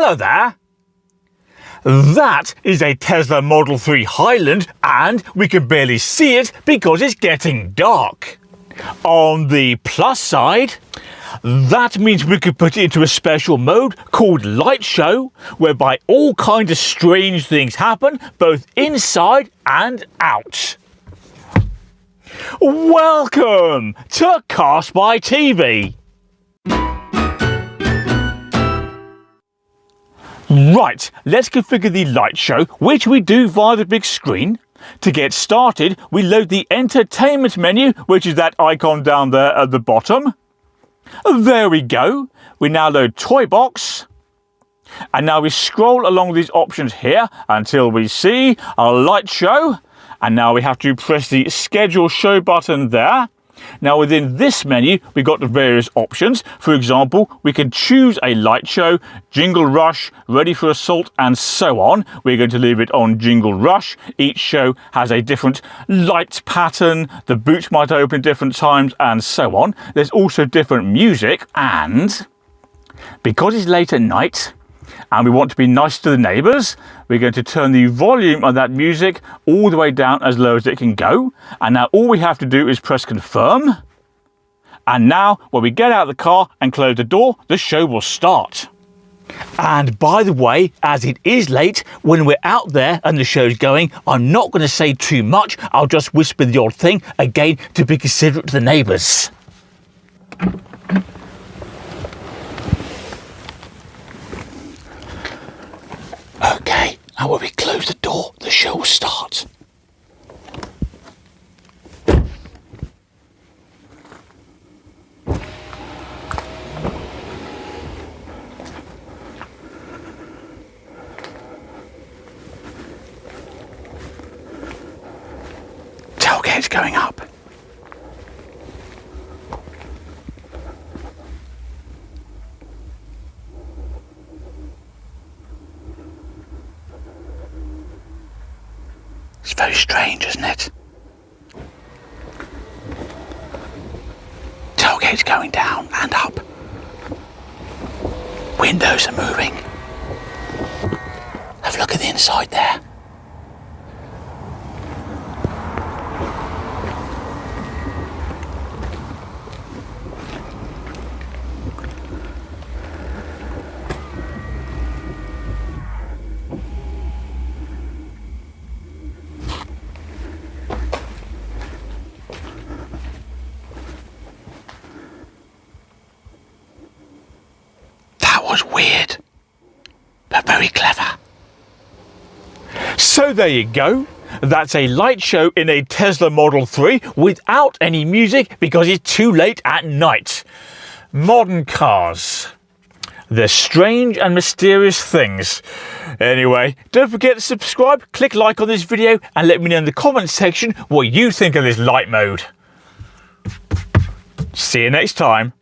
Hello there. That is a Tesla Model 3 Highland, and we can barely see it because it's getting dark. On the plus side, that means we could put it into a special mode called Light Show, whereby all kinds of strange things happen, both inside and out. Welcome to Cast by TV. Right, let's configure the light show, which we do via the big screen. To get started, we load the entertainment menu, which is that icon down there at the bottom. There we go. We now load Toy Box. And now we scroll along these options here until we see a light show. And now we have to press the schedule show button there. Now within this menu, we've got the various options. For example, we can choose a light show, Jingle Rush, Ready for Assault, and so on. We're going to leave it on Jingle Rush. Each show has a different light pattern. The boots might open at different times, and so on. There's also different music, and because it's late at night, and we want to be nice to the neighbours, we're going to turn the volume of that music all the way down as low as it can go. And now all we have to do is press confirm. And now when we get out of the car and close the door, the show will start. And by the way, as it is late, when we're out there and the show's going, I'm not going to say too much. I'll just whisper the odd thing, again, to be considerate to the neighbours. Okay, now when we close the door, the show will start. Tailgate's going up. It's very strange, isn't it? Tailgate's going down and up. Windows are moving. Have a look at the inside there. Was weird, but very clever. So there you go. That's a light show in a Tesla Model 3 without any music because it's too late at night. Modern cars. They're strange and mysterious things. Anyway, don't forget to subscribe, click like on this video, and let me know in the comments section what you think of this light mode. See you next time.